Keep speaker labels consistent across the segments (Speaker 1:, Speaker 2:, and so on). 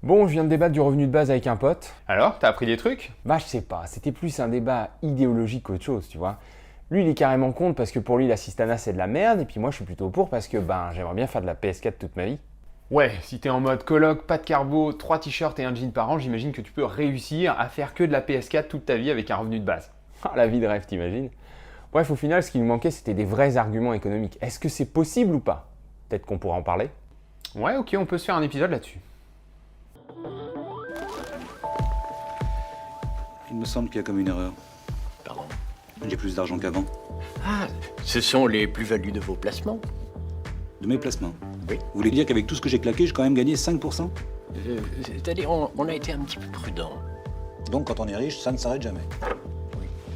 Speaker 1: Bon, je viens de débattre du revenu de base avec un pote.
Speaker 2: Alors, t'as appris des trucs?
Speaker 1: Bah, je sais pas, c'était plus un débat idéologique qu'autre chose, tu vois. Lui, il est carrément contre parce que pour lui, l'assistanat, c'est de la merde, et puis moi, je suis plutôt pour parce que, j'aimerais bien faire de la PS4 toute ma vie.
Speaker 2: Ouais, si t'es en mode coloc, pas de carbo, 3 t-shirts et un jean par an, j'imagine que tu peux réussir à faire que de la PS4 toute ta vie avec un revenu de base.
Speaker 1: Ah, la vie de rêve, t'imagines? Bref, au final, ce qui nous manquait, c'était des vrais arguments économiques. Est-ce que c'est possible ou pas? Peut-être qu'on pourra en parler.
Speaker 2: Ouais, ok, on peut se faire un épisode là-dessus.
Speaker 3: Il me semble qu'il y a comme une erreur.
Speaker 4: Pardon.
Speaker 3: J'ai plus d'argent qu'avant.
Speaker 4: Ah, ce sont les plus-values de vos placements.
Speaker 3: De mes placements.
Speaker 4: Oui.
Speaker 3: Vous voulez dire qu'avec tout ce que j'ai claqué, j'ai quand même gagné 5%?
Speaker 4: C'est-à-dire, on a été un petit peu prudent.
Speaker 3: Donc quand on est riche, ça ne s'arrête jamais.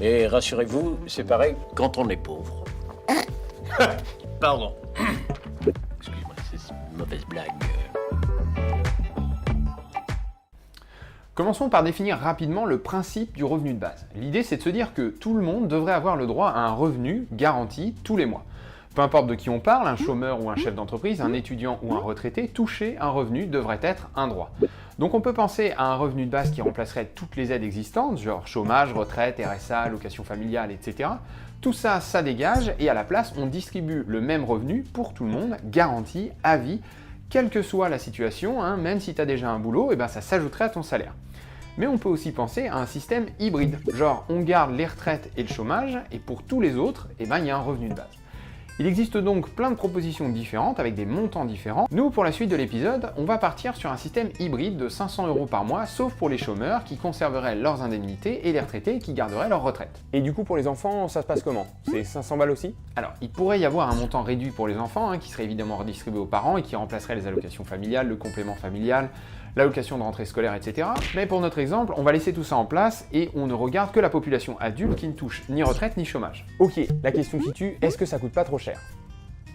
Speaker 4: Et rassurez-vous, c'est pareil quand on est pauvre. Pardon. Excuse-moi, c'est une mauvaise blague.
Speaker 2: Commençons par définir rapidement le principe du revenu de base. L'idée, c'est de se dire que tout le monde devrait avoir le droit à un revenu garanti tous les mois. Peu importe de qui on parle, un chômeur ou un chef d'entreprise, un étudiant ou un retraité, toucher un revenu devrait être un droit. Donc on peut penser à un revenu de base qui remplacerait toutes les aides existantes, genre chômage, retraite, RSA, allocation familiale, etc. Tout ça, ça dégage, et à la place, on distribue le même revenu pour tout le monde, garanti, à vie, quelle que soit la situation, même si tu as déjà un boulot, ça s'ajouterait à ton salaire. Mais on peut aussi penser à un système hybride, genre on garde les retraites et le chômage, et pour tous les autres, il y a un revenu de base. Il existe donc plein de propositions différentes avec des montants différents. Nous, pour la suite de l'épisode, on va partir sur un système hybride de 500 € par mois, sauf pour les chômeurs qui conserveraient leurs indemnités et les retraités qui garderaient leur retraite.
Speaker 1: Et du coup, pour les enfants, ça se passe comment? C'est 500 balles aussi?
Speaker 2: Alors, il pourrait y avoir un montant réduit pour les enfants, qui serait évidemment redistribué aux parents et qui remplacerait les allocations familiales, le complément familial, l'allocation de rentrée scolaire, etc. Mais pour notre exemple, on va laisser tout ça en place et on ne regarde que la population adulte qui ne touche ni retraite ni chômage.
Speaker 1: Ok, la question qui tue, est-ce que ça coûte pas trop cher?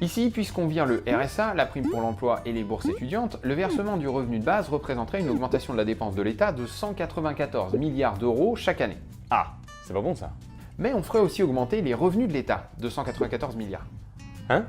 Speaker 2: Ici, puisqu'on vire le RSA, la prime pour l'emploi et les bourses étudiantes, le versement du revenu de base représenterait une augmentation de la dépense de l'État de 194 milliards d'euros chaque année.
Speaker 1: Ah, c'est pas bon ça.
Speaker 2: Mais on ferait aussi augmenter les revenus de l'État de 194 milliards.
Speaker 1: Hein?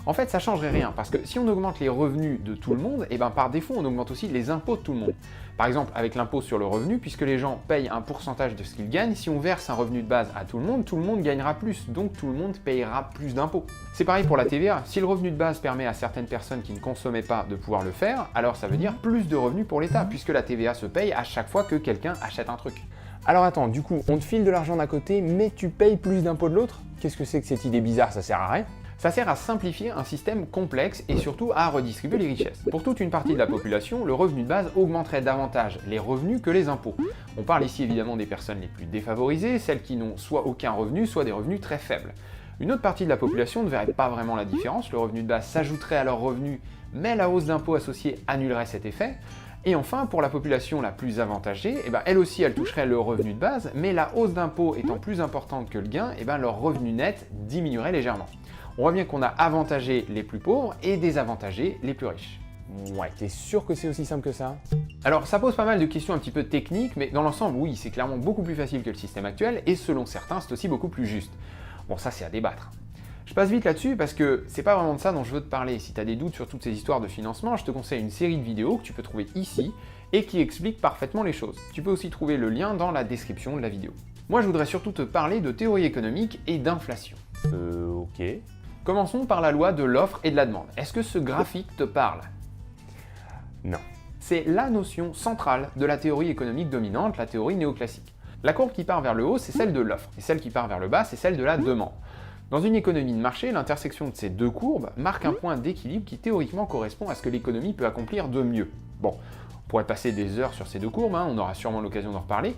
Speaker 2: En fait, ça changerait rien, parce que si on augmente les revenus de tout le monde, par défaut, on augmente aussi les impôts de tout le monde. Par exemple, avec l'impôt sur le revenu, puisque les gens payent un pourcentage de ce qu'ils gagnent, si on verse un revenu de base à tout le monde gagnera plus, donc tout le monde payera plus d'impôts. C'est pareil pour la TVA, si le revenu de base permet à certaines personnes qui ne consommaient pas de pouvoir le faire, alors ça veut dire plus de revenus pour l'État, puisque la TVA se paye à chaque fois que quelqu'un achète un truc.
Speaker 1: Alors attends, du coup, on te file de l'argent d'un côté, mais tu payes plus d'impôts de l'autre? Qu'est-ce que c'est que cette idée bizarre? Ça sert à rien?
Speaker 2: Ça sert à simplifier un système complexe et surtout à redistribuer les richesses. Pour toute une partie de la population, le revenu de base augmenterait davantage les revenus que les impôts. On parle ici évidemment des personnes les plus défavorisées, celles qui n'ont soit aucun revenu, soit des revenus très faibles. Une autre partie de la population ne verrait pas vraiment la différence, le revenu de base s'ajouterait à leurs revenus, mais la hausse d'impôts associée annulerait cet effet. Et enfin, pour la population la plus avantagée, elle aussi elle toucherait le revenu de base, mais la hausse d'impôts étant plus importante que le gain, leur revenu net diminuerait légèrement. On voit bien qu'on a avantagé les plus pauvres et désavantagé les plus riches.
Speaker 1: Ouais, t'es sûr que c'est aussi simple que ça?
Speaker 2: Alors ça pose pas mal de questions un petit peu techniques, mais dans l'ensemble, oui, c'est clairement beaucoup plus facile que le système actuel, et selon certains, c'est aussi beaucoup plus juste. Bon, ça c'est à débattre. Je passe vite là-dessus parce que c'est pas vraiment de ça dont je veux te parler. Si tu as des doutes sur toutes ces histoires de financement, je te conseille une série de vidéos que tu peux trouver ici et qui explique parfaitement les choses. Tu peux aussi trouver le lien dans la description de la vidéo. Moi, je voudrais surtout te parler de théorie économique et d'inflation.
Speaker 1: Ok.
Speaker 2: Commençons par la loi de l'offre et de la demande. Est-ce que ce graphique te parle?
Speaker 1: Non.
Speaker 2: C'est la notion centrale de la théorie économique dominante, la théorie néoclassique. La courbe qui part vers le haut, c'est celle de l'offre, et celle qui part vers le bas, c'est celle de la demande. Dans une économie de marché, l'intersection de ces deux courbes marque un point d'équilibre qui théoriquement correspond à ce que l'économie peut accomplir de mieux. Bon, on pourrait passer des heures sur ces deux courbes, on aura sûrement l'occasion d'en reparler.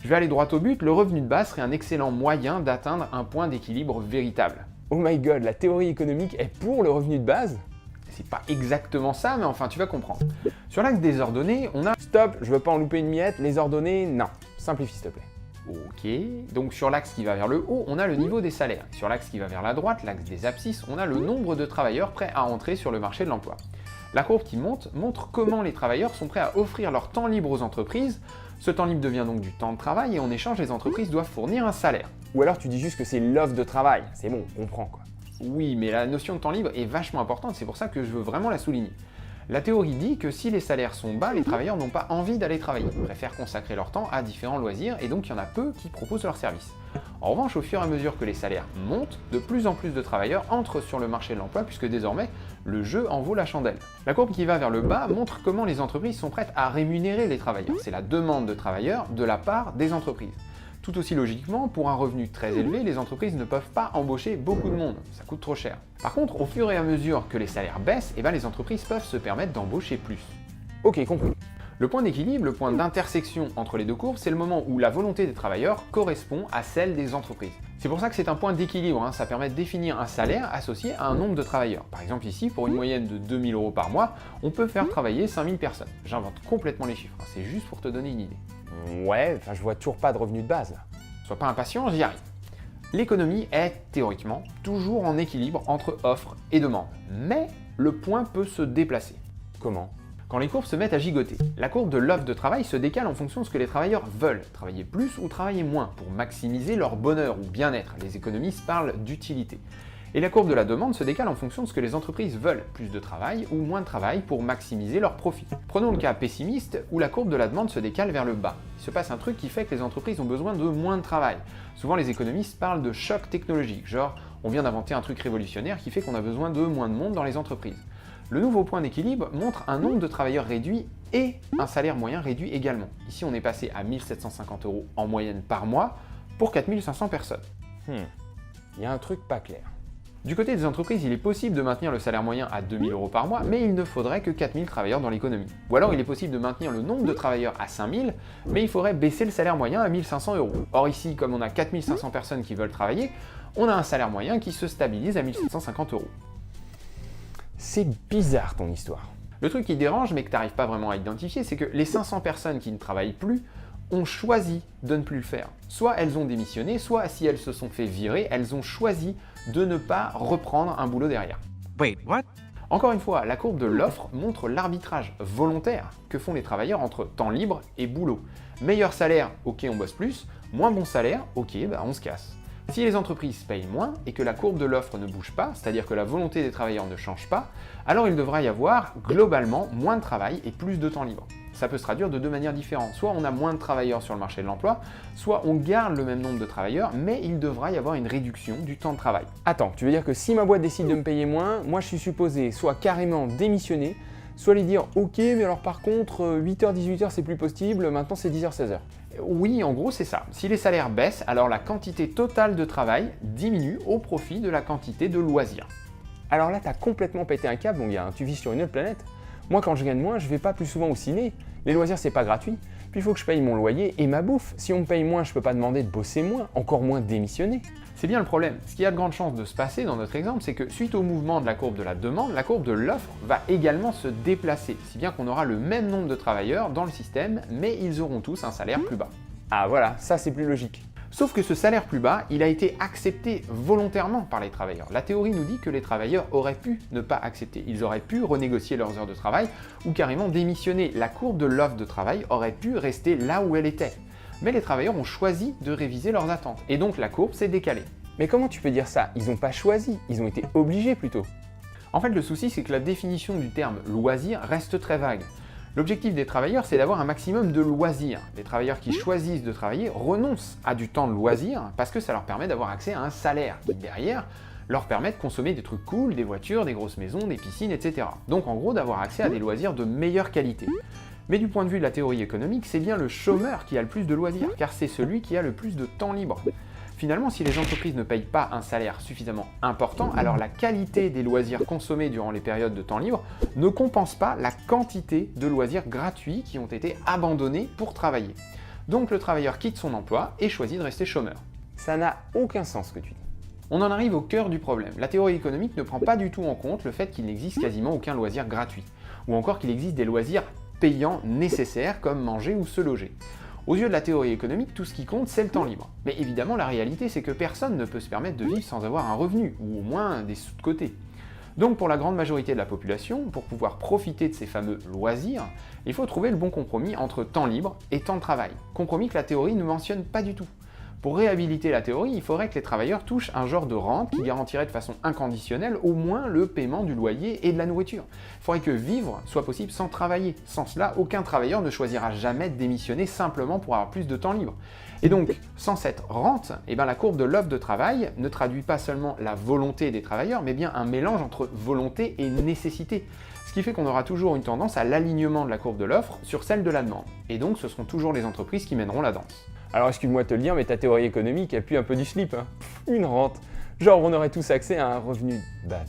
Speaker 2: Je vais aller droit au but, le revenu de base serait un excellent moyen d'atteindre un point d'équilibre véritable.
Speaker 1: Oh my god, la théorie économique est pour le revenu de base?
Speaker 2: C'est pas exactement ça, mais enfin tu vas comprendre. Sur l'axe des ordonnées, on a...
Speaker 1: Stop, je veux pas en louper une miette, les ordonnées, non. Simplifie s'il te plaît.
Speaker 2: Ok, donc sur l'axe qui va vers le haut, on a le niveau des salaires. Sur l'axe qui va vers la droite, l'axe des abscisses, on a le nombre de travailleurs prêts à entrer sur le marché de l'emploi. La courbe qui monte montre comment les travailleurs sont prêts à offrir leur temps libre aux entreprises. Ce temps libre devient donc du temps de travail et en échange, les entreprises doivent fournir un salaire.
Speaker 1: Ou alors tu dis juste que c'est l'offre de travail, c'est bon, on comprend quoi.
Speaker 2: Oui, mais la notion de temps libre est vachement importante, c'est pour ça que je veux vraiment la souligner. La théorie dit que si les salaires sont bas, les travailleurs n'ont pas envie d'aller travailler, ils préfèrent consacrer leur temps à différents loisirs et donc il y en a peu qui proposent leurs services. En revanche, au fur et à mesure que les salaires montent, de plus en plus de travailleurs entrent sur le marché de l'emploi puisque désormais, le jeu en vaut la chandelle. La courbe qui va vers le bas montre comment les entreprises sont prêtes à rémunérer les travailleurs. C'est la demande de travailleurs de la part des entreprises. Tout aussi logiquement, pour un revenu très élevé, les entreprises ne peuvent pas embaucher beaucoup de monde, ça coûte trop cher. Par contre, au fur et à mesure que les salaires baissent, les entreprises peuvent se permettre d'embaucher plus.
Speaker 1: Ok, compris.
Speaker 2: Le point d'équilibre, le point d'intersection entre les deux courbes, c'est le moment où la volonté des travailleurs correspond à celle des entreprises. C'est pour ça que c'est un point d'équilibre, ça permet de définir un salaire associé à un nombre de travailleurs. Par exemple ici, pour une moyenne de 2 000 € par mois, on peut faire travailler 5 000 personnes. J'invente complètement les chiffres, c'est juste pour te donner une idée.
Speaker 1: Ouais, enfin je vois toujours pas de revenu de base là.
Speaker 2: Sois pas impatient, j'y arrive. L'économie est, théoriquement, toujours en équilibre entre offre et demande. Mais le point peut se déplacer.
Speaker 1: Comment?
Speaker 2: Quand les courbes se mettent à gigoter, la courbe de l'offre de travail se décale en fonction de ce que les travailleurs veulent, travailler plus ou travailler moins, pour maximiser leur bonheur ou bien-être. Les économistes parlent d'utilité. Et la courbe de la demande se décale en fonction de ce que les entreprises veulent, plus de travail ou moins de travail pour maximiser leur profit. Prenons le cas pessimiste où la courbe de la demande se décale vers le bas. Il se passe un truc qui fait que les entreprises ont besoin de moins de travail. Souvent les économistes parlent de choc technologique, genre on vient d'inventer un truc révolutionnaire qui fait qu'on a besoin de moins de monde dans les entreprises. Le nouveau point d'équilibre montre un nombre de travailleurs réduit et un salaire moyen réduit également. Ici on est passé à 1 750 € en moyenne par mois pour 4 500 personnes.
Speaker 1: Il y a un truc pas clair.
Speaker 2: Du côté des entreprises, il est possible de maintenir le salaire moyen à 2 000 € par mois, mais il ne faudrait que 4 000 travailleurs dans l'économie. Ou alors il est possible de maintenir le nombre de travailleurs à 5 000, mais il faudrait baisser le salaire moyen à 1 500 €. Or ici, comme on a 4 500 personnes qui veulent travailler, on a un salaire moyen qui se stabilise à 1 750 €.
Speaker 1: C'est bizarre ton histoire.
Speaker 2: Le truc qui dérange, mais que tu n'arrives pas vraiment à identifier, c'est que les 500 personnes qui ne travaillent plus ont choisi de ne plus le faire. Soit elles ont démissionné, soit si elles se sont fait virer, elles ont choisi de ne pas reprendre un boulot derrière.
Speaker 5: Wait, what?
Speaker 2: Encore une fois, la courbe de l'offre montre l'arbitrage volontaire que font les travailleurs entre temps libre et boulot. Meilleur salaire, ok on bosse plus, moins bon salaire, ok on se casse. Si les entreprises payent moins et que la courbe de l'offre ne bouge pas, c'est-à-dire que la volonté des travailleurs ne change pas, alors il devra y avoir globalement moins de travail et plus de temps libre. Ça peut se traduire de deux manières différentes. Soit on a moins de travailleurs sur le marché de l'emploi, soit on garde le même nombre de travailleurs, mais il devra y avoir une réduction du temps de travail.
Speaker 1: Attends, tu veux dire que si ma boîte décide de me payer moins, moi je suis supposé soit carrément démissionner, soit lui dire ok mais alors par contre 8h 18h c'est plus possible, maintenant c'est 10h 16h.
Speaker 2: Oui, en gros c'est ça. Si les salaires baissent, alors la quantité totale de travail diminue au profit de la quantité de loisirs.
Speaker 1: Alors là t'as complètement pété un câble mon gars, tu vis sur une autre planète. Moi quand je gagne moins, je vais pas plus souvent au ciné. Les loisirs c'est pas gratuit. Puis il faut que je paye mon loyer et ma bouffe. Si on me paye moins, je peux pas demander de bosser moins, encore moins démissionner.
Speaker 2: C'est bien le problème. Ce qui a de grandes chances de se passer dans notre exemple, c'est que suite au mouvement de la courbe de la demande, la courbe de l'offre va également se déplacer, si bien qu'on aura le même nombre de travailleurs dans le système, mais ils auront tous un salaire plus bas.
Speaker 1: Ah voilà, ça c'est plus logique.
Speaker 2: Sauf que ce salaire plus bas, il a été accepté volontairement par les travailleurs. La théorie nous dit que les travailleurs auraient pu ne pas accepter. Ils auraient pu renégocier leurs heures de travail ou carrément démissionner. La courbe de l'offre de travail aurait pu rester là où elle était. Mais les travailleurs ont choisi de réviser leurs attentes. Et donc la courbe s'est décalée.
Speaker 1: Mais comment tu peux dire ça? Ils n'ont pas choisi, ils ont été obligés plutôt.
Speaker 2: En fait, le souci, c'est que la définition du terme loisir reste très vague. L'objectif des travailleurs, c'est d'avoir un maximum de loisirs. Les travailleurs qui choisissent de travailler renoncent à du temps de loisir parce que ça leur permet d'avoir accès à un salaire qui, derrière, leur permet de consommer des trucs cool, des voitures, des grosses maisons, des piscines, etc. Donc en gros, d'avoir accès à des loisirs de meilleure qualité. Mais du point de vue de la théorie économique, c'est bien le chômeur qui a le plus de loisirs, car c'est celui qui a le plus de temps libre. Finalement, si les entreprises ne payent pas un salaire suffisamment important, alors la qualité des loisirs consommés durant les périodes de temps libre ne compense pas la quantité de loisirs gratuits qui ont été abandonnés pour travailler. Donc le travailleur quitte son emploi et choisit de rester chômeur.
Speaker 1: Ça n'a aucun sens ce que tu dis.
Speaker 2: On en arrive au cœur du problème. La théorie économique ne prend pas du tout en compte le fait qu'il n'existe quasiment aucun loisir gratuit, ou encore qu'il existe des loisirs payants nécessaires comme manger ou se loger. Aux yeux de la théorie économique, tout ce qui compte, c'est le temps libre. Mais évidemment, la réalité, c'est que personne ne peut se permettre de vivre sans avoir un revenu, ou au moins des sous de côté. Donc pour la grande majorité de la population, pour pouvoir profiter de ces fameux loisirs, il faut trouver le bon compromis entre temps libre et temps de travail. Compromis que la théorie ne mentionne pas du tout. Pour réhabiliter la théorie, il faudrait que les travailleurs touchent un genre de rente qui garantirait de façon inconditionnelle au moins le paiement du loyer et de la nourriture. Il faudrait que vivre soit possible sans travailler. Sans cela, aucun travailleur ne choisira jamais de démissionner simplement pour avoir plus de temps libre. Et donc, sans cette rente, la courbe de l'offre de travail ne traduit pas seulement la volonté des travailleurs, mais bien un mélange entre volonté et nécessité. Ce qui fait qu'on aura toujours une tendance à l'alignement de la courbe de l'offre sur celle de la demande. Et donc, ce seront toujours les entreprises qui mèneront la danse.
Speaker 1: Alors excuse-moi de te le dire, mais ta théorie économique a pu un peu du slip, hein. Une rente. Genre on aurait tous accès à un revenu de base.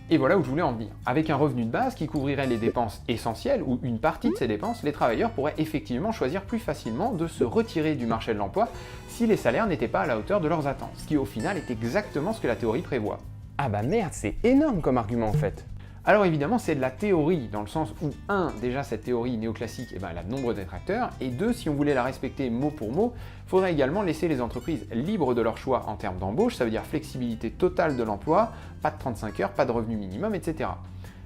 Speaker 2: Et voilà où je voulais en venir. Avec un revenu de base qui couvrirait les dépenses essentielles ou une partie de ces dépenses, les travailleurs pourraient effectivement choisir plus facilement de se retirer du marché de l'emploi si les salaires n'étaient pas à la hauteur de leurs attentes, ce qui au final est exactement ce que la théorie prévoit.
Speaker 1: Ah bah merde, c'est énorme comme argument en fait.
Speaker 2: Alors évidemment, c'est de la théorie, dans le sens où, 1, déjà cette théorie néoclassique, elle a de nombreux détracteurs, et 2, si on voulait la respecter mot pour mot, il faudrait également laisser les entreprises libres de leur choix en termes d'embauche, ça veut dire flexibilité totale de l'emploi, pas de 35 heures, pas de revenu minimum, etc.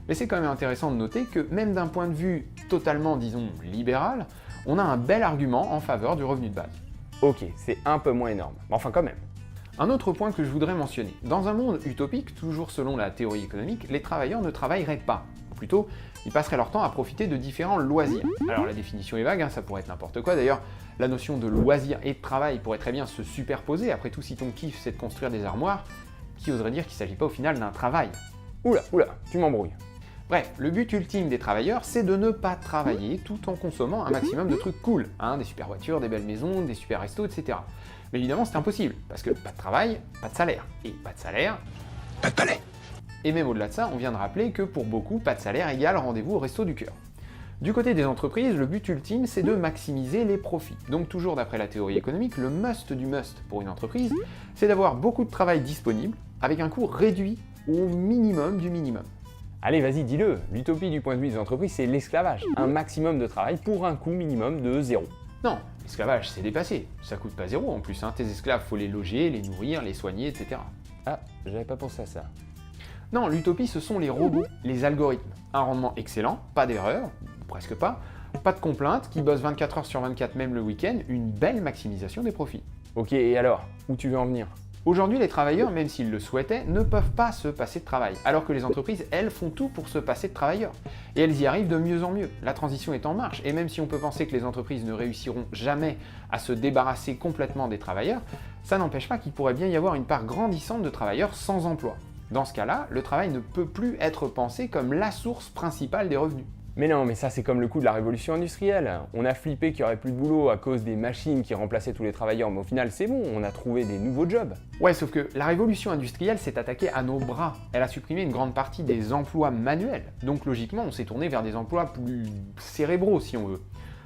Speaker 2: Mais c'est quand même intéressant de noter que même d'un point de vue totalement, disons, libéral, on a un bel argument en faveur du revenu de base.
Speaker 1: Ok, c'est un peu moins énorme, mais enfin quand même.
Speaker 2: Un autre point que je voudrais mentionner. Dans un monde utopique, toujours selon la théorie économique, les travailleurs ne travailleraient pas. Ou plutôt, ils passeraient leur temps à profiter de différents loisirs. Alors la définition est vague, hein, ça pourrait être n'importe quoi. D'ailleurs, la notion de loisir et de travail pourrait très bien se superposer. Après tout, si ton kiff c'est de construire des armoires, qui oserait dire qu'il ne s'agit pas au final d'un travail?
Speaker 1: Oula, tu m'embrouilles.
Speaker 2: Bref, le but ultime des travailleurs, c'est de ne pas travailler tout en consommant un maximum de trucs cool, hein, des super voitures, des belles maisons, des super restos, etc. Mais évidemment, c'est impossible, parce que pas de travail, pas de salaire. Et pas de salaire,
Speaker 3: Pas de palais.
Speaker 2: et même au-delà de ça, on vient de rappeler que pour beaucoup, pas de salaire égale rendez-vous au resto du cœur. Du côté des entreprises, le but ultime, c'est de maximiser les profits. Donc toujours d'après la théorie économique, le must du must pour une entreprise, c'est d'avoir beaucoup de travail disponible, avec un coût réduit au minimum du minimum.
Speaker 1: Allez, vas-y, dis-le. L'utopie du point de vue des entreprises, c'est l'esclavage. Un maximum de travail pour un coût minimum de 0.
Speaker 2: Non, l'esclavage, c'est dépassé. Ça coûte pas 0 en plus, hein. Tes esclaves, faut les loger, les nourrir, les soigner, etc.
Speaker 1: Ah, j'avais pas pensé à ça.
Speaker 2: Non, l'utopie, ce sont les robots, les algorithmes. Un rendement excellent, pas d'erreur, presque pas de complaintes, qui bossent 24 heures sur 24 même le week-end, une belle maximisation des profits.
Speaker 1: Ok, et alors, où tu veux en venir?
Speaker 2: Aujourd'hui, les travailleurs, même s'ils le souhaitaient, ne peuvent pas se passer de travail, alors que les entreprises, elles, font tout pour se passer de travailleurs. Et elles y arrivent de mieux en mieux. La transition est en marche, et même si on peut penser que les entreprises ne réussiront jamais à se débarrasser complètement des travailleurs, ça n'empêche pas qu'il pourrait bien y avoir une part grandissante de travailleurs sans emploi. Dans ce cas-là, le travail ne peut plus être pensé comme la source principale des revenus.
Speaker 1: Mais non, mais ça c'est comme le coup de la révolution industrielle. On a flippé qu'il n'y aurait plus de boulot à cause des machines qui remplaçaient tous les travailleurs, mais au final c'est bon, on a trouvé des nouveaux jobs.
Speaker 2: Ouais, sauf que la révolution industrielle s'est attaquée à nos bras. Elle a supprimé une grande partie des emplois manuels. Donc logiquement, on s'est tourné vers des emplois plus cérébraux si on veut.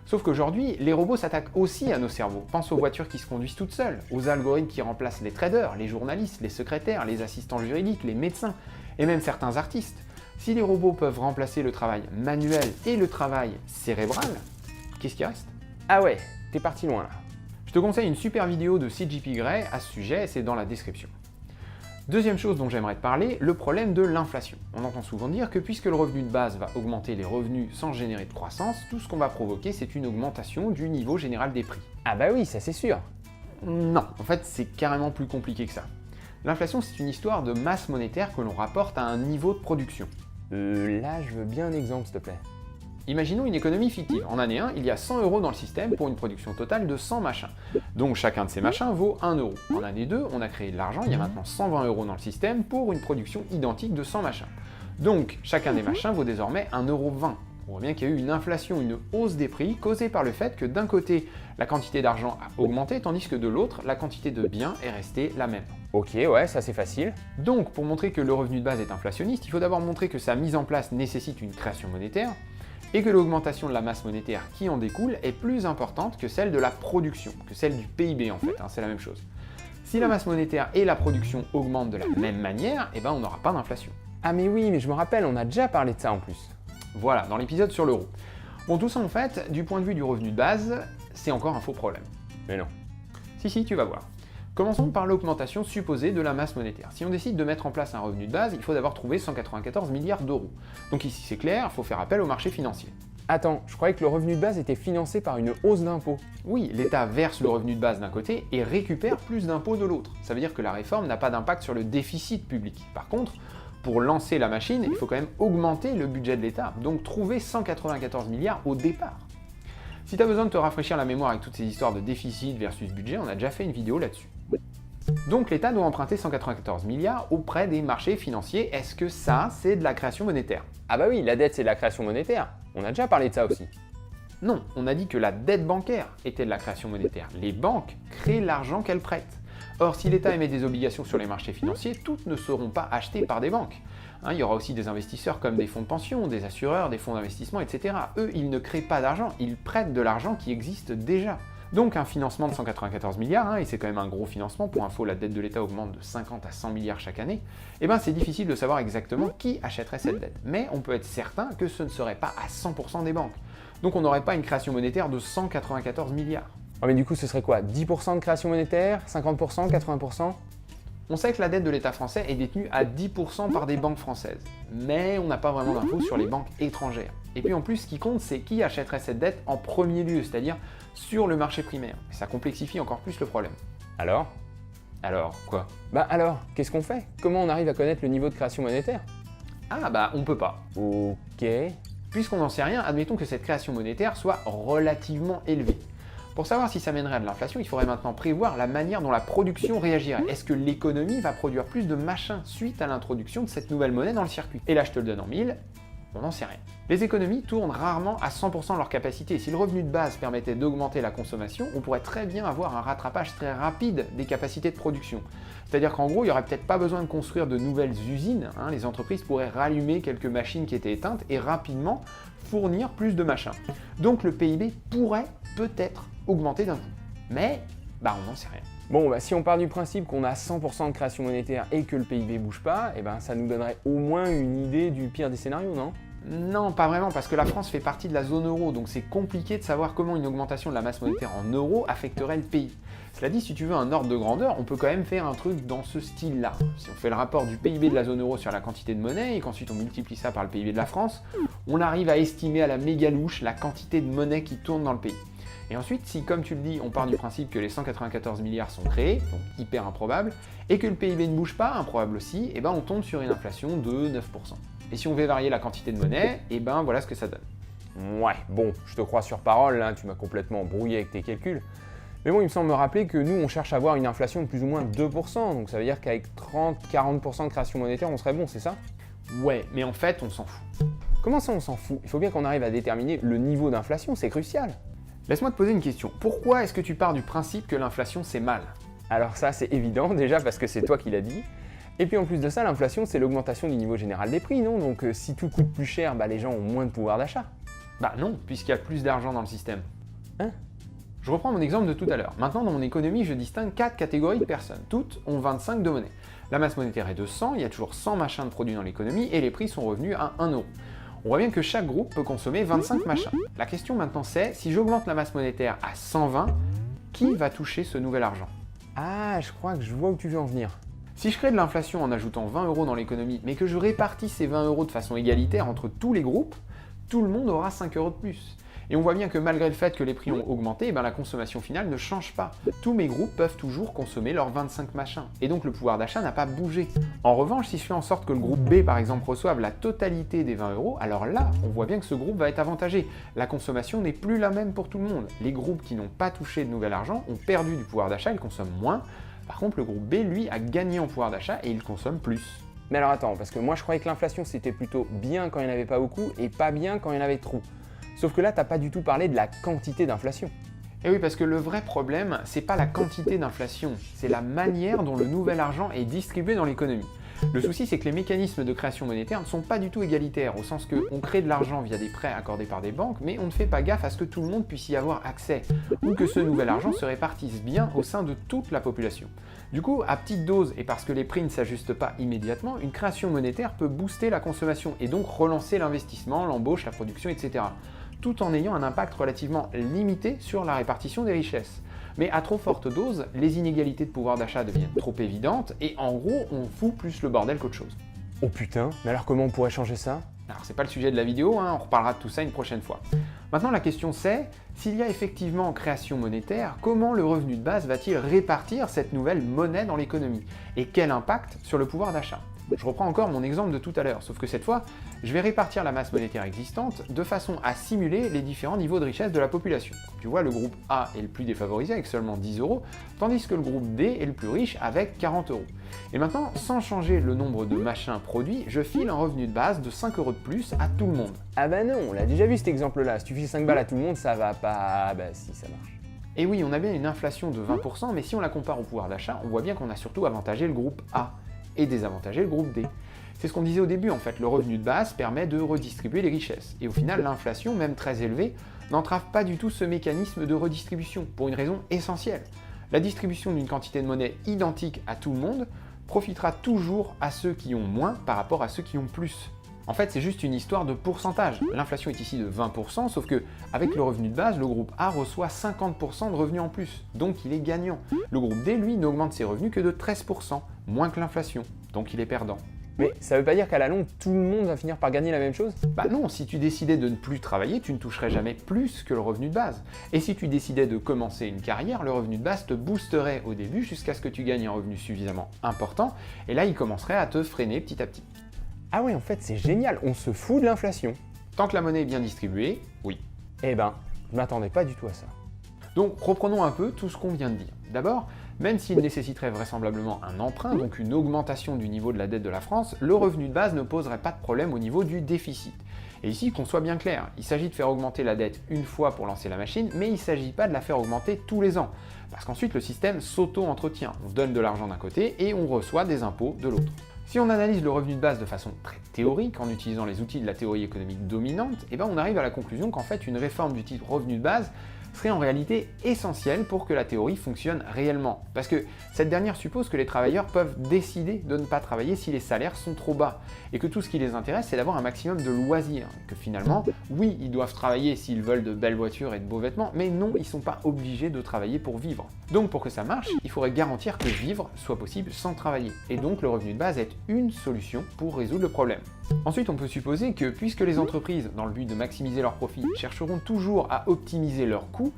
Speaker 2: Sauf qu'aujourd'hui, les robots s'attaquent aussi à nos cerveaux. Pense aux voitures qui se conduisent toutes seules, aux algorithmes qui remplacent les traders, les journalistes, les secrétaires, les assistants juridiques, les médecins, et même certains artistes. Si les robots peuvent remplacer le travail manuel et le travail cérébral, qu'est-ce qui reste?
Speaker 1: Ah ouais, t'es parti loin là.
Speaker 2: Je te conseille une super vidéo de CGP Grey à ce sujet, c'est dans la description. Deuxième chose dont j'aimerais te parler, le problème de l'inflation. On entend souvent dire que puisque le revenu de base va augmenter les revenus sans générer de croissance, tout ce qu'on va provoquer, c'est une augmentation du niveau général des prix.
Speaker 1: Ah bah oui, ça c'est sûr.
Speaker 2: Non, en fait, c'est carrément plus compliqué que ça. L'inflation, c'est une histoire de masse monétaire que l'on rapporte à un niveau de production.
Speaker 1: Là, je veux bien un exemple, s'il te plaît.
Speaker 2: Imaginons une économie fictive. En année 1, il y a 100 € dans le système pour une production totale de 100 machins. Donc chacun de ces machins vaut 1 €. En année 2, on a créé de l'argent, il y a maintenant 120 € dans le système pour une production identique de 100 machins. Donc chacun des machins vaut désormais 1,20 €. On voit bien qu'il y a eu une inflation, une hausse des prix causée par le fait que d'un côté, la quantité d'argent a augmenté, tandis que de l'autre, la quantité de biens est restée la même.
Speaker 1: Ok, ouais, ça c'est facile.
Speaker 2: Donc, pour montrer que le revenu de base est inflationniste, il faut d'abord montrer que sa mise en place nécessite une création monétaire, et que l'augmentation de la masse monétaire qui en découle est plus importante que celle de la production, que celle du PIB en fait, hein, c'est la même chose. Si la masse monétaire et la production augmentent de la même manière, eh ben on n'aura pas d'inflation.
Speaker 1: Ah mais oui, mais je me rappelle, on a déjà parlé de ça en plus.
Speaker 2: Voilà, dans l'épisode sur l'euro. Bon, tout ça en fait, du point de vue du revenu de base, c'est encore un faux problème.
Speaker 1: Mais non.
Speaker 2: Si, tu vas voir. Commençons par l'augmentation supposée de la masse monétaire. Si on décide de mettre en place un revenu de base, il faut d'abord trouver 194 milliards d'euros. Donc ici c'est clair, il faut faire appel au marché financier.
Speaker 1: Attends, je croyais que le revenu de base était financé par une hausse d'impôts.
Speaker 2: Oui, l'État verse le revenu de base d'un côté et récupère plus d'impôts de l'autre. Ça veut dire que la réforme n'a pas d'impact sur le déficit public. Par contre, pour lancer la machine, il faut quand même augmenter le budget de l'État, donc trouver 194 milliards au départ. Si tu as besoin de te rafraîchir la mémoire avec toutes ces histoires de déficit versus budget, on a déjà fait une vidéo là-dessus. Donc l'État doit emprunter 194 milliards auprès des marchés financiers. Est-ce que ça, c'est de la création monétaire?
Speaker 1: Ah bah oui, la dette c'est de la création monétaire. On a déjà parlé de ça aussi.
Speaker 2: Non, on a dit que la dette bancaire était de la création monétaire. Les banques créent l'argent qu'elles prêtent. Or, si l'État émet des obligations sur les marchés financiers, toutes ne seront pas achetées par des banques. Il y aura aussi des investisseurs comme des fonds de pension, des assureurs, des fonds d'investissement, etc. Eux, ils ne créent pas d'argent, ils prêtent de l'argent qui existe déjà. Donc un financement de 194 milliards, et c'est quand même un gros financement, pour info la dette de l'État augmente de 50 à 100 milliards chaque année, c'est difficile de savoir exactement qui achèterait cette dette. Mais on peut être certain que ce ne serait pas à 100% des banques. Donc on n'aurait pas une création monétaire de 194 milliards.
Speaker 1: Ah mais du coup ce serait quoi? 10% de création monétaire? 50%? 80%?
Speaker 2: On sait que la dette de l'État français est détenue à 10% par des banques françaises, mais on n'a pas vraiment d'infos sur les banques étrangères. Et puis en plus, ce qui compte, c'est qui achèterait cette dette en premier lieu, c'est-à-dire sur le marché primaire. Et ça complexifie encore plus le problème.
Speaker 1: Alors?
Speaker 2: Alors, quoi?
Speaker 1: Alors, qu'est-ce qu'on fait? Comment on arrive à connaître le niveau de création monétaire?
Speaker 2: On peut pas.
Speaker 1: Ok.
Speaker 2: Puisqu'on n'en sait rien, admettons que cette création monétaire soit relativement élevée. Pour savoir si ça mènerait à de l'inflation, il faudrait maintenant prévoir la manière dont la production réagirait. Est-ce que l'économie va produire plus de machins suite à l'introduction de cette nouvelle monnaie dans le circuit? Et là, je te le donne en mille, on n'en sait rien. Les économies tournent rarement à 100% de leur capacité. Si le revenu de base permettait d'augmenter la consommation, on pourrait très bien avoir un rattrapage très rapide des capacités de production. C'est-à-dire qu'en gros, il n'y aurait peut-être pas besoin de construire de nouvelles usines, les entreprises pourraient rallumer quelques machines qui étaient éteintes et rapidement fournir plus de machins. Donc le PIB pourrait peut-être augmenter d'un coup. Mais, on n'en sait rien.
Speaker 1: Bon, si on part du principe qu'on a 100% de création monétaire et que le PIB bouge pas, ça nous donnerait au moins une idée du pire des scénarios, non?
Speaker 2: Non, pas vraiment, parce que la France fait partie de la zone euro, donc c'est compliqué de savoir comment une augmentation de la masse monétaire en euros affecterait le pays. Cela dit, si tu veux un ordre de grandeur, on peut quand même faire un truc dans ce style-là. Si on fait le rapport du PIB de la zone euro sur la quantité de monnaie et qu'ensuite on multiplie ça par le PIB de la France, on arrive à estimer à la méga louche la quantité de monnaie qui tourne dans le pays. Et ensuite, si, comme tu le dis, on part du principe que les 194 milliards sont créés, donc hyper improbable, et que le PIB ne bouge pas, improbable aussi, on tombe sur une inflation de 9%. Et si on veut varier la quantité de monnaie, voilà ce que ça donne.
Speaker 1: Ouais, bon, je te crois sur parole, tu m'as complètement brouillé avec tes calculs. Mais bon, il me semble me rappeler que nous, on cherche à avoir une inflation de plus ou moins 2%, donc ça veut dire qu'avec 30-40% de création monétaire, on serait bon, c'est ça?
Speaker 2: Ouais, mais en fait, on s'en fout.
Speaker 1: Comment ça, on s'en fout? Il faut bien qu'on arrive à déterminer le niveau d'inflation, c'est crucial.
Speaker 2: Laisse-moi te poser une question. Pourquoi est-ce que tu pars du principe que l'inflation, c'est mal?
Speaker 1: Alors ça, c'est évident, déjà parce que c'est toi qui l'as dit. Et puis en plus de ça, l'inflation, c'est l'augmentation du niveau général des prix, non? Donc si tout coûte plus cher, les gens ont moins de pouvoir d'achat.
Speaker 2: Non, puisqu'il y a plus d'argent dans le système.
Speaker 1: Hein?
Speaker 2: Je reprends mon exemple de tout à l'heure. Maintenant, dans mon économie, je distingue 4 catégories de personnes. Toutes ont 25 de monnaie. La masse monétaire est de 100, il y a toujours 100 machins de produits dans l'économie et les prix sont revenus à 1 euro. On voit bien que chaque groupe peut consommer 25 machins. La question maintenant c'est, si j'augmente la masse monétaire à 120, qui va toucher ce nouvel argent?
Speaker 1: Ah, je crois que je vois où tu veux en venir.
Speaker 2: Si je crée de l'inflation en ajoutant 20 euros dans l'économie, mais que je répartis ces 20 euros de façon égalitaire entre tous les groupes, tout le monde aura 5 euros de plus. Et on voit bien que malgré le fait que les prix ont augmenté, la consommation finale ne change pas. Tous mes groupes peuvent toujours consommer leurs 25 machins. Et donc le pouvoir d'achat n'a pas bougé. En revanche, si je fais en sorte que le groupe B, par exemple, reçoive la totalité des 20 euros, alors là, on voit bien que ce groupe va être avantagé. La consommation n'est plus la même pour tout le monde. Les groupes qui n'ont pas touché de nouvel argent ont perdu du pouvoir d'achat, ils consomment moins. Par contre, le groupe B, lui, a gagné en pouvoir d'achat et il consomme plus.
Speaker 1: Mais alors attends, parce que moi je croyais que l'inflation c'était plutôt bien quand il n'y en avait pas beaucoup et pas bien quand il y en avait trop. Sauf que là, t'as pas du tout parlé de la quantité d'inflation.
Speaker 2: Et oui, parce que le vrai problème, c'est pas la quantité d'inflation, c'est la manière dont le nouvel argent est distribué dans l'économie. Le souci, c'est que les mécanismes de création monétaire ne sont pas du tout égalitaires, au sens qu'on crée de l'argent via des prêts accordés par des banques, mais on ne fait pas gaffe à ce que tout le monde puisse y avoir accès, ou que ce nouvel argent se répartisse bien au sein de toute la population. Du coup, à petite dose, et parce que les prix ne s'ajustent pas immédiatement, une création monétaire peut booster la consommation, et donc relancer l'investissement, l'embauche, la production, etc. Tout en ayant un impact relativement limité sur la répartition des richesses. Mais à trop forte dose, les inégalités de pouvoir d'achat deviennent trop évidentes et en gros, on fout plus le bordel qu'autre chose.
Speaker 1: Oh putain, mais alors comment on pourrait changer ça?
Speaker 2: Alors c'est pas le sujet de la vidéo, on reparlera de tout ça une prochaine fois. Maintenant la question c'est, s'il y a effectivement création monétaire, comment le revenu de base va-t-il répartir cette nouvelle monnaie dans l'économie? Et quel impact sur le pouvoir d'achat? Je reprends encore mon exemple de tout à l'heure, sauf que cette fois, je vais répartir la masse monétaire existante de façon à simuler les différents niveaux de richesse de la population. Tu vois, le groupe A est le plus défavorisé avec seulement 10 €, tandis que le groupe D est le plus riche avec 40 €. Et maintenant, sans changer le nombre de machins produits, je file un revenu de base de 5 € de plus à tout le monde.
Speaker 1: Ah bah non, on l'a déjà vu cet exemple-là. Si tu files 5 balles à tout le monde, ça va pas... Ah bah si, ça marche.
Speaker 2: Et oui, on a bien une inflation de 20%, mais si on la compare au pouvoir d'achat, on voit bien qu'on a surtout avantagé le groupe A et désavantagé le groupe D. C'est ce qu'on disait au début en fait, le revenu de base permet de redistribuer les richesses. Et au final, l'inflation, même très élevée, n'entrave pas du tout ce mécanisme de redistribution, pour une raison essentielle. La distribution d'une quantité de monnaie identique à tout le monde profitera toujours à ceux qui ont moins par rapport à ceux qui ont plus. En fait, c'est juste une histoire de pourcentage. L'inflation est ici de 20%, sauf que avec le revenu de base, le groupe A reçoit 50% de revenus en plus, donc il est gagnant. Le groupe D, lui, n'augmente ses revenus que de 13%, moins que l'inflation, donc il est perdant.
Speaker 1: Mais ça veut pas dire qu'à la longue, tout le monde va finir par gagner la même chose?
Speaker 2: Bah non, si tu décidais de ne plus travailler, tu ne toucherais jamais plus que le revenu de base. Et si tu décidais de commencer une carrière, le revenu de base te boosterait au début jusqu'à ce que tu gagnes un revenu suffisamment important, et là il commencerait à te freiner petit à petit.
Speaker 1: Ah ouais, en fait, c'est génial, on se fout de l'inflation.
Speaker 2: Tant que la monnaie est bien distribuée, oui.
Speaker 1: Eh ben, je m'attendais pas du tout à ça.
Speaker 2: Donc reprenons un peu tout ce qu'on vient de dire. D'abord, même s'il nécessiterait vraisemblablement un emprunt, donc une augmentation du niveau de la dette de la France, le revenu de base ne poserait pas de problème au niveau du déficit. Et ici, qu'on soit bien clair, il s'agit de faire augmenter la dette une fois pour lancer la machine, mais il ne s'agit pas de la faire augmenter tous les ans. Parce qu'ensuite, le système s'auto-entretient. On donne de l'argent d'un côté et on reçoit des impôts de l'autre. Si on analyse le revenu de base de façon très théorique, en utilisant les outils de la théorie économique dominante, on arrive à la conclusion qu'en fait, une réforme du type revenu de base serait en réalité essentielle pour que la théorie fonctionne réellement. Parce que cette dernière suppose que les travailleurs peuvent décider de ne pas travailler si les salaires sont trop bas, et que tout ce qui les intéresse, c'est d'avoir un maximum de loisirs. Que finalement, oui, ils doivent travailler s'ils veulent de belles voitures et de beaux vêtements, mais non, ils ne sont pas obligés de travailler pour vivre. Donc pour que ça marche, il faudrait garantir que vivre soit possible sans travailler. Et donc le revenu de base est une solution pour résoudre le problème. Ensuite, on peut supposer que puisque les entreprises, dans le but de maximiser leurs profits, chercheront toujours à optimiser leurs coûts,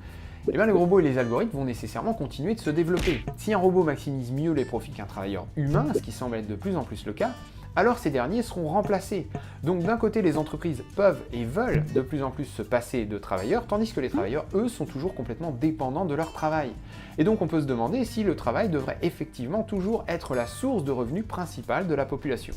Speaker 2: les robots et les algorithmes vont nécessairement continuer de se développer. Si un robot maximise mieux les profits qu'un travailleur humain, ce qui semble être de plus en plus le cas, alors ces derniers seront remplacés. Donc d'un côté, les entreprises peuvent et veulent de plus en plus se passer de travailleurs, tandis que les travailleurs, eux, sont toujours complètement dépendants de leur travail. Et donc on peut se demander si le travail devrait effectivement toujours être la source de revenus principale de la population.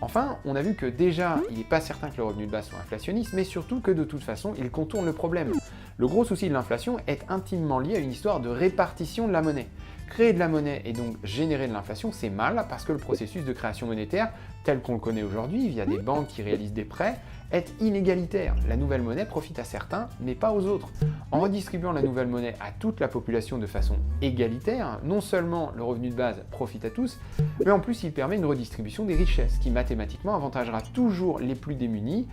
Speaker 2: Enfin, on a vu que déjà, il n'est pas certain que le revenu de base soit inflationniste, mais surtout que de toute façon, il contourne le problème. Le gros souci de l'inflation est intimement lié à une histoire de répartition de la monnaie. Créer de la monnaie et donc générer de l'inflation, c'est mal parce que le processus de création monétaire, tel qu'on le connaît aujourd'hui, via des banques qui réalisent des prêts, est inégalitaire. La nouvelle monnaie profite à certains, mais pas aux autres. En redistribuant la nouvelle monnaie à toute la population de façon égalitaire, non seulement le revenu de base profite à tous, mais en plus il permet une redistribution des richesses, qui mathématiquement avantagera toujours les plus démunis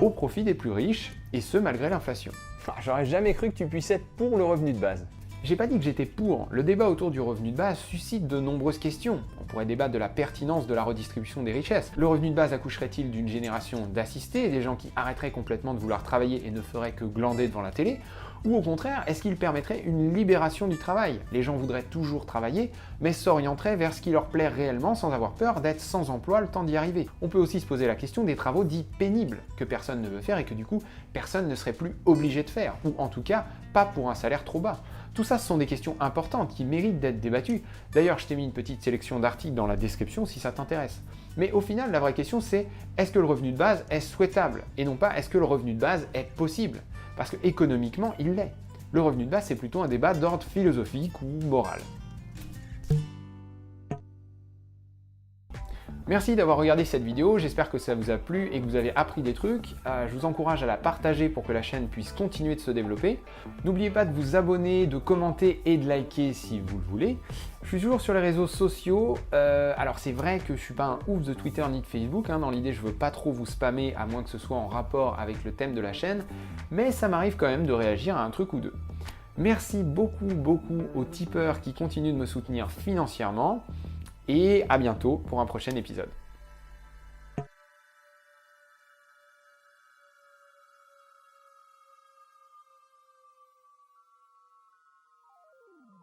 Speaker 2: au profit des plus riches, et ce malgré l'inflation.
Speaker 1: J'aurais jamais cru que tu puisses être pour le revenu de base.
Speaker 2: J'ai pas dit que j'étais pour. Le débat autour du revenu de base suscite de nombreuses questions. On pourrait débattre de la pertinence de la redistribution des richesses. Le revenu de base accoucherait-il d'une génération d'assistés, des gens qui arrêteraient complètement de vouloir travailler et ne feraient que glander devant la télé? Ou au contraire, est-ce qu'il permettrait une libération du travail? Les gens voudraient toujours travailler, mais s'orienteraient vers ce qui leur plaît réellement sans avoir peur d'être sans emploi le temps d'y arriver. On peut aussi se poser la question des travaux dits pénibles, que personne ne veut faire et que du coup, personne ne serait plus obligé de faire, ou en tout cas, pas pour un salaire trop bas. Tout ça, ce sont des questions importantes qui méritent d'être débattues. D'ailleurs, je t'ai mis une petite sélection d'articles dans la description si ça t'intéresse. Mais au final, la vraie question c'est, est-ce que le revenu de base est souhaitable? Et non pas, est-ce que le revenu de base est possible? Parce que économiquement, il l'est. Le revenu de base, c'est plutôt un débat d'ordre philosophique ou moral. Merci d'avoir regardé cette vidéo, j'espère que ça vous a plu et que vous avez appris des trucs. Je vous encourage à la partager pour que la chaîne puisse continuer de se développer. N'oubliez pas de vous abonner, de commenter et de liker si vous le voulez. Je suis toujours sur les réseaux sociaux. Alors c'est vrai que je suis pas un ouf de Twitter ni de Facebook. Dans l'idée, je veux pas trop vous spammer à moins que ce soit en rapport avec le thème de la chaîne. Mais ça m'arrive quand même de réagir à un truc ou deux. Merci beaucoup aux tipeurs qui continuent de me soutenir financièrement. Et à bientôt pour un prochain épisode.